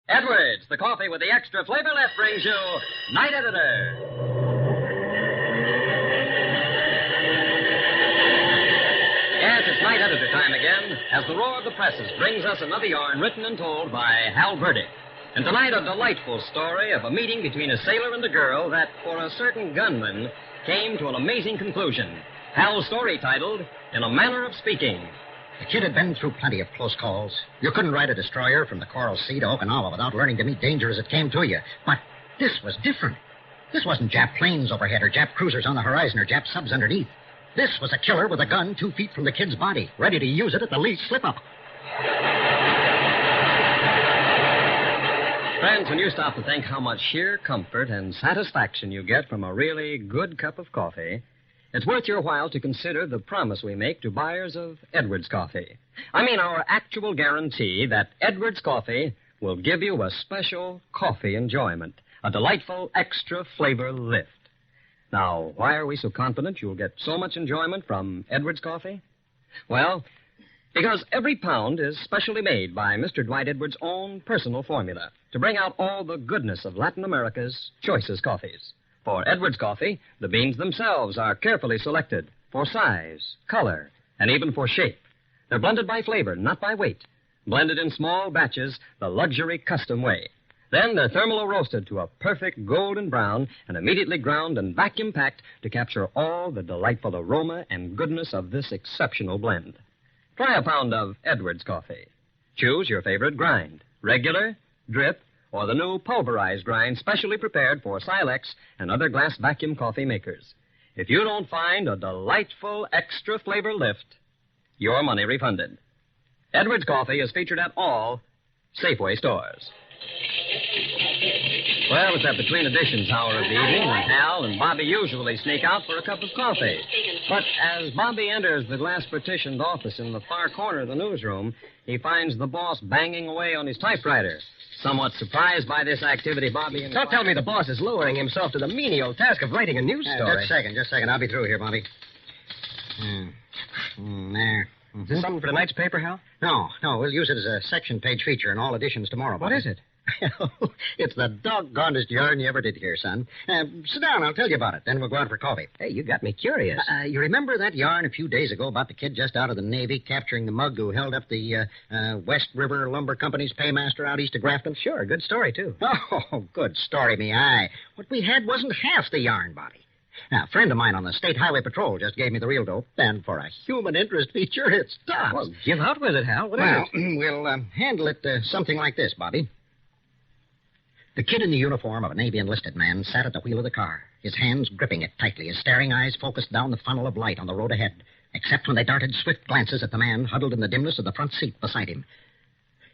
Edwards, the coffee with the extra flavor lift, brings you Night Editor. Yes, it's Night Editor time again, as the roar of the presses brings us another yarn written and told by Hal Burdick. And tonight, a delightful story of a meeting between a sailor and a girl that, for a certain gunman, came to an amazing conclusion. Hal's story titled, In a Manner of Speaking. The kid had been through plenty of close calls. You couldn't ride a destroyer from the Coral Sea to Okinawa without learning to meet danger as it came to you. But this was different. This wasn't Jap planes overhead or Jap cruisers on the horizon or Jap subs underneath. This was a killer with a gun 2 feet from the kid's body, ready to use it at the least slip-up. Friends, when you stop to think how much sheer comfort and satisfaction you get from a really good cup of coffee, it's worth your while to consider the promise we make to buyers of Edwards Coffee. I mean our actual guarantee that Edwards Coffee will give you a special coffee enjoyment, a delightful extra flavor lift. Now, why are we so confident you'll get so much enjoyment from Edwards Coffee? Well, because every pound is specially made by Mr. Dwight Edwards' own personal formula to bring out all the goodness of Latin America's choicest coffees. For Edwards Coffee, the beans themselves are carefully selected for size, color, and even for shape. They're blended by flavor, not by weight. Blended in small batches, the luxury custom way. Then they're thermally roasted to a perfect golden brown and immediately ground and vacuum-packed to capture all the delightful aroma and goodness of this exceptional blend. Try a pound of Edwards Coffee. Choose your favorite grind, regular, drip, or the new pulverized grind specially prepared for Silex and other glass vacuum coffee makers. If you don't find a delightful extra flavor lift, your money refunded. Edwards Coffee is featured at all Safeway stores. Well, it's that between editions hour of the evening when Hal and Bobby usually sneak out for a cup of coffee. But as Bobby enters the glass-partitioned office in the far corner of the newsroom, he finds the boss banging away on his typewriter. Somewhat surprised by this activity, Bobby... Don't tell me the boss is lowering himself to the menial task of writing a news story. Just a second. I'll be through here, Bobby. There. Is this something for tonight's paper, Hal? No. We'll use it as a section page feature in all editions tomorrow, Bobby. What is it? It's the doggonedest yarn you ever did hear, son. Sit down, I'll tell you about it. Then we'll go out for coffee. Hey, you got me curious. You remember that yarn a few days ago about the kid just out of the Navy capturing the mug who held up the West River Lumber Company's paymaster out east of Grafton? Sure, good story, too. Oh, good story, me eye. What we had wasn't half the yarn, Bobby. Now, a friend of mine on the State Highway Patrol just gave me the real dope, and for a human interest feature, it's tops. Well, give out with it, Hal. What is it? We'll handle it something like this, Bobby. The kid in the uniform of a Navy enlisted man sat at the wheel of the car, his hands gripping it tightly, his staring eyes focused down the funnel of light on the road ahead, except when they darted swift glances at the man huddled in the dimness of the front seat beside him.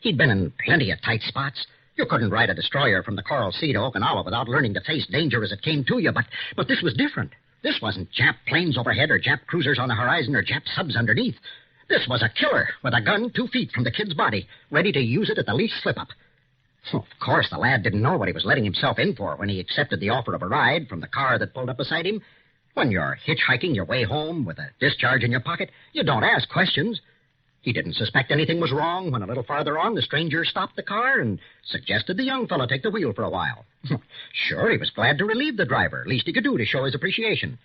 He'd been in plenty of tight spots. You couldn't ride a destroyer from the Coral Sea to Okinawa without learning to face danger as it came to you, but this was different. This wasn't Jap planes overhead or Jap cruisers on the horizon or Jap subs underneath. This was a killer with a gun 2 feet from the kid's body, ready to use it at the least slip-up. Well, of course, the lad didn't know what he was letting himself in for when he accepted the offer of a ride from the car that pulled up beside him. When you're hitchhiking your way home with a discharge in your pocket, you don't ask questions. He didn't suspect anything was wrong when a little farther on the stranger stopped the car and suggested the young fellow take the wheel for a while. Sure, he was glad to relieve the driver, least he could do to show his appreciation.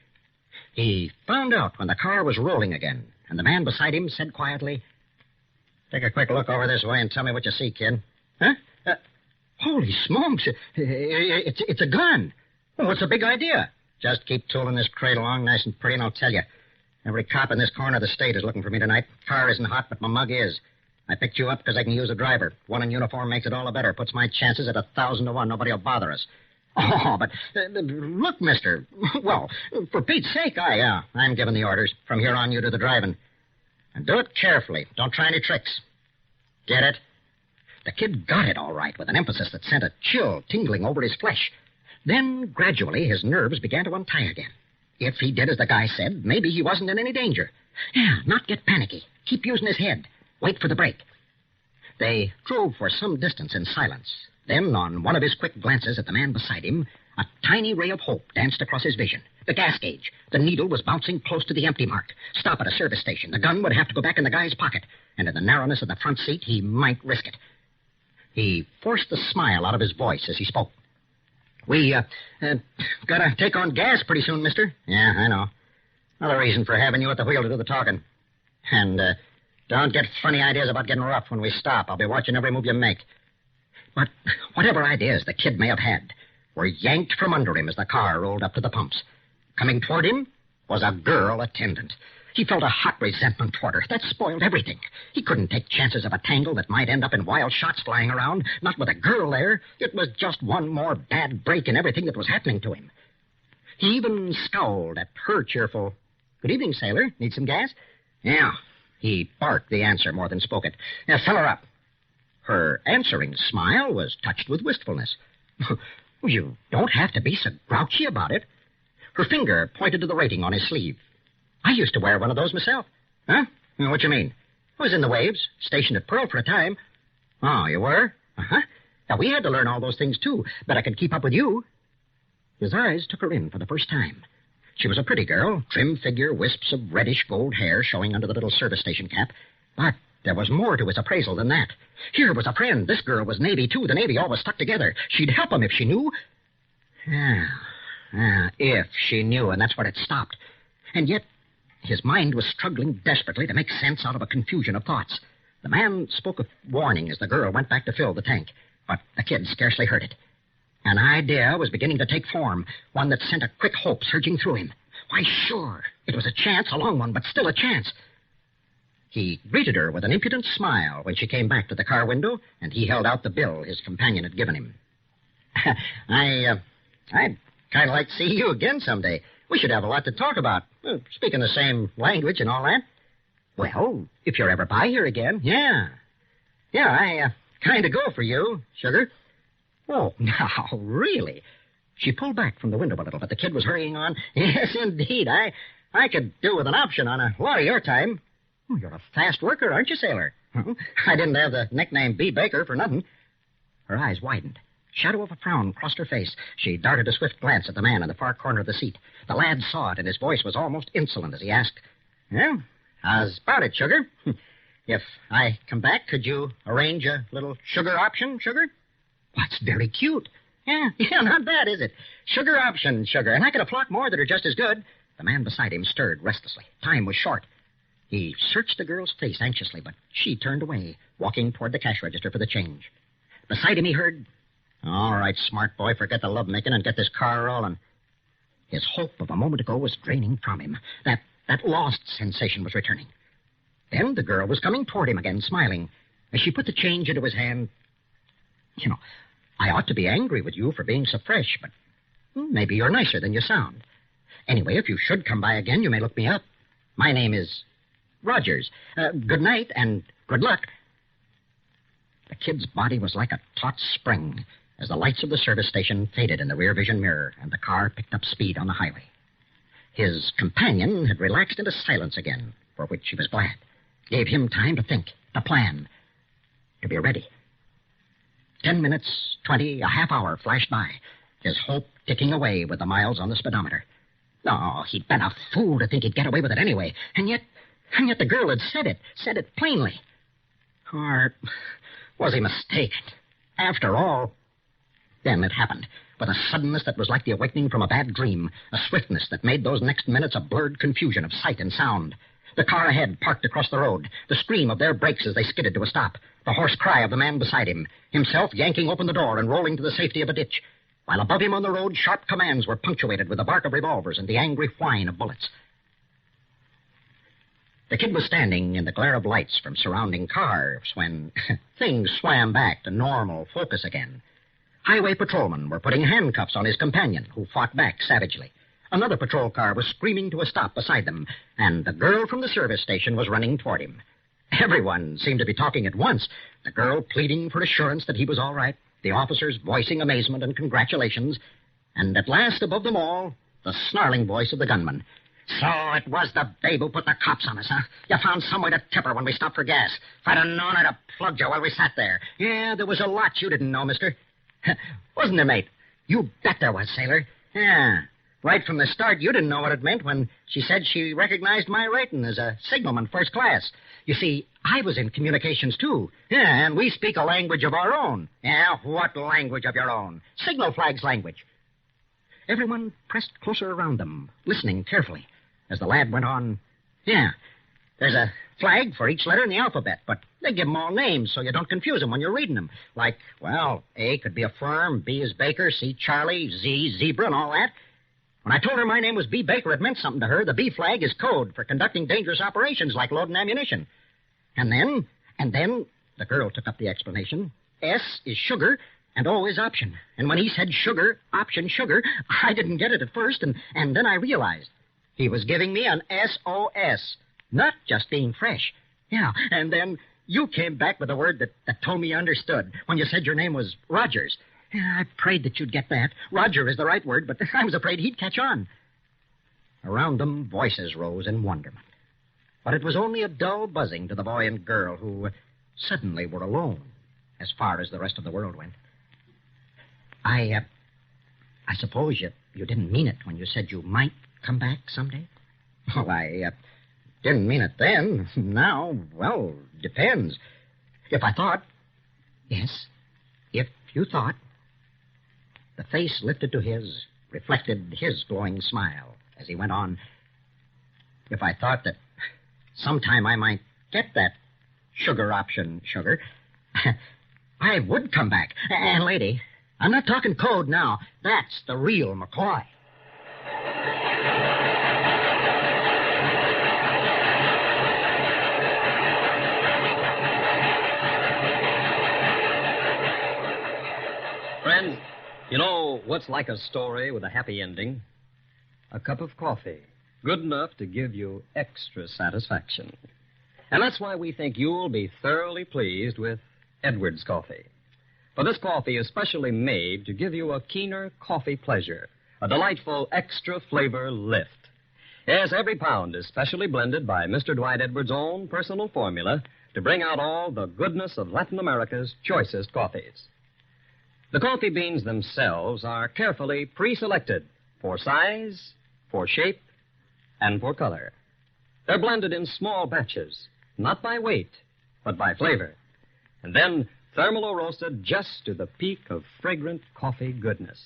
He found out when the car was rolling again, and the man beside him said quietly, "Take a quick look over this way and tell me what you see, kid." Huh? Holy smokes, it's a gun. Well, what's the big idea? Just keep tooling this crate along nice and pretty, and I'll tell you. Every cop in this corner of the state is looking for me tonight. Car isn't hot, but my mug is. I picked you up because I can use a driver. One in uniform makes it all the better. Puts my chances at 1,000 to 1. Nobody will bother us. Oh, but look, mister. Well, for Pete's sake, I'm giving the orders. From here on, you do the driving. And do it carefully. Don't try any tricks. Get it? The kid got it all right with an emphasis that sent a chill tingling over his flesh. Then, gradually, his nerves began to untie again. If he did as the guy said, maybe he wasn't in any danger. Yeah, not get panicky. Keep using his head. Wait for the break. They drove for some distance in silence. Then, on one of his quick glances at the man beside him, a tiny ray of hope danced across his vision. The gas gauge. The needle was bouncing close to the empty mark. Stop at a service station. The gun would have to go back in the guy's pocket. And in the narrowness of the front seat, he might risk it. He forced the smile out of his voice as he spoke. We, gotta take on gas pretty soon, mister. Yeah, I know. Another reason for having you at the wheel to do the talking. And, don't get funny ideas about getting rough when we stop. I'll be watching every move you make. But whatever ideas the kid may have had were yanked from under him as the car rolled up to the pumps. Coming toward him was a girl attendant. He felt a hot resentment toward her. That spoiled everything. He couldn't take chances of a tangle that might end up in wild shots flying around, not with a girl there. It was just one more bad break in everything that was happening to him. He even scowled at her cheerful, "Good evening, sailor. Need some gas?" "Yeah." He barked the answer more than spoke it. "Now, fill her up." Her answering smile was touched with wistfulness. "You don't have to be so grouchy about it." Her finger pointed to the rating on his sleeve. "I used to wear one of those myself." "Huh? What you mean?" "I was in the waves, stationed at Pearl for a time." "Oh, you were?" "Uh-huh. Now, we had to learn all those things, too, but I could keep up with you." His eyes took her in for the first time. She was a pretty girl, trim figure, wisps of reddish gold hair showing under the little service station cap. But there was more to his appraisal than that. Here was a friend. This girl was Navy, too. The Navy always stuck together. She'd help him if she knew. If she knew, and that's where it stopped. And yet, his mind was struggling desperately to make sense out of a confusion of thoughts. The man spoke a warning as the girl went back to fill the tank, but the kid scarcely heard it. An idea was beginning to take form, one that sent a quick hope surging through him. Why, sure, it was a chance, a long one, but still a chance. He greeted her with an impudent smile when she came back to the car window, and he held out the bill his companion had given him. I'd kind of like to see you again someday. We should have a lot to talk about. Speaking the same language and all that. Well, if you're ever by here again, yeah. Yeah, I kind of go for you, sugar. Oh, now, really? She pulled back from the window a little, but the kid was hurrying on. Yes, indeed. I could do with an option on a lot of your time. Oh, you're a fast worker, aren't you, sailor? I didn't have the nickname B. Baker for nothing. Her eyes widened. Shadow of a frown crossed her face. She darted a swift glance at the man in the far corner of the seat. The lad saw it, and his voice was almost insolent as he asked, "Well, how's about it, sugar? If I come back, could you arrange a little sugar option, sugar?" "That's very cute." Yeah, not bad, is it? Sugar option, sugar. And I could have flock more that are just as good." The man beside him stirred restlessly. Time was short. He searched the girl's face anxiously, but she turned away, walking toward the cash register for the change. Beside him he heard, "All right, smart boy, forget the lovemaking and get this car rolling." His hope of a moment ago was draining from him. That lost sensation was returning. Then the girl was coming toward him again, smiling. As she put the change into his hand, I ought to be angry with you for being so fresh, but maybe you're nicer than you sound. Anyway, if you should come by again, you may look me up. My name is Rogers. Good night and good luck." The kid's body was like a taut spring as the lights of the service station faded in the rear vision mirror and the car picked up speed on the highway. His companion had relaxed into silence again, for which he was glad. Gave him time to think, to plan, to be ready. 10 minutes, 20, a half hour flashed by, his hope ticking away with the miles on the speedometer. Oh, he'd been a fool to think he'd get away with it anyway. And yet the girl had said it plainly. Or was he mistaken? After all, then it happened, with a suddenness that was like the awakening from a bad dream, a swiftness that made those next minutes a blurred confusion of sight and sound. The car ahead parked across the road, the scream of their brakes as they skidded to a stop, the hoarse cry of the man beside him, himself yanking open the door and rolling to the safety of a ditch, while above him on the road sharp commands were punctuated with the bark of revolvers and the angry whine of bullets. The kid was standing in the glare of lights from surrounding cars when things swam back to normal focus again. Highway patrolmen were putting handcuffs on his companion, who fought back savagely. Another patrol car was screaming to a stop beside them, and the girl from the service station was running toward him. Everyone seemed to be talking at once, the girl pleading for assurance that he was all right, the officers voicing amazement and congratulations, and at last, above them all, the snarling voice of the gunman. "So it was the babe who put the cops on us, huh? You found some way to tip her when we stopped for gas. If I'd have known, I'd have plugged you while we sat there. Yeah, there was a lot you didn't know, mister." "Wasn't there, mate?" "You bet there was, sailor. Yeah. Right from the start, you didn't know what it meant when she said she recognized my rating as a signalman first class. You see, I was in communications, too. Yeah, and we speak a language of our own. Yeah, what language of your own? Signal flags language. Everyone pressed closer around them, listening carefully, as the lad went on. Yeah, there's a flag for each letter in the alphabet, but they give them all names so you don't confuse them when you're reading them. Like, well, A could be a firm, B is Baker, C Charlie, Z zebra, and all that. When I told her my name was B. Baker, it meant something to her. The B flag is code for conducting dangerous operations like loading ammunition. And then, the girl took up the explanation. S is sugar, and O is option. And when he said sugar, option, sugar, I didn't get it at first, and then I realized. He was giving me an SOS, not just being fresh. Yeah, and then you came back with a word that told me you understood when you said your name was Rogers. Yeah, I prayed that you'd get that. Roger is the right word, but I was afraid he'd catch on. Around them, voices rose in wonderment. But it was only a dull buzzing to the boy and girl who suddenly were alone as far as the rest of the world went. I suppose you didn't mean it when you said you might come back someday? Well, I didn't mean it then. Now, well, depends. If I thought... Yes, if you thought... The face lifted to his, reflected his glowing smile as he went on. If I thought that sometime I might get that sugar option, sugar, I would come back. And, lady, I'm not talking code now. That's the real McCoy. Friends, you know what's like a story with a happy ending? A cup of coffee, good enough to give you extra satisfaction. And that's why we think you'll be thoroughly pleased with Edwards Coffee. For this coffee is specially made to give you a keener coffee pleasure, a delightful extra flavor lift. Yes, every pound is specially blended by Mr. Dwight Edwards' own personal formula to bring out all the goodness of Latin America's choicest coffees. The coffee beans themselves are carefully pre-selected for size, for shape, and for color. They're blended in small batches, not by weight, but by flavor, and then thermalo-roasted just to the peak of fragrant coffee goodness.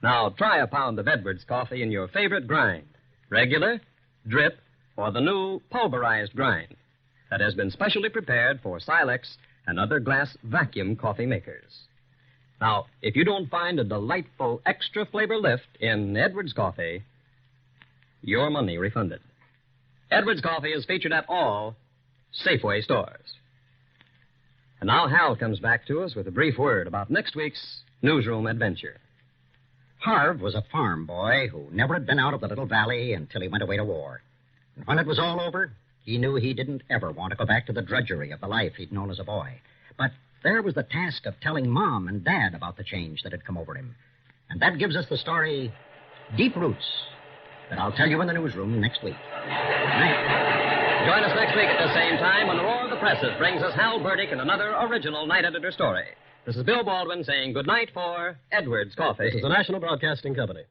Now, try a pound of Edwards coffee in your favorite grind, regular, drip, or the new pulverized grind that has been specially prepared for Silex and other glass vacuum coffee makers. Now, if you don't find a delightful extra flavor lift in Edwards Coffee, your money refunded. Edwards Coffee is featured at all Safeway stores. And now Hal comes back to us with a brief word about next week's newsroom adventure. Harv was a farm boy who never had been out of the little valley until he went away to war. And when it was all over, he knew he didn't ever want to go back to the drudgery of the life he'd known as a boy. But there was the task of telling Mom and Dad about the change that had come over him. And that gives us the story, Deep Roots, that I'll tell you in the newsroom next week. Night. Join us next week at the same time when the Roar of the Presses brings us Hal Burdick and another original Night Editor story. This is Bill Baldwin saying goodnight for Edwards Coffee. This is the National Broadcasting Company.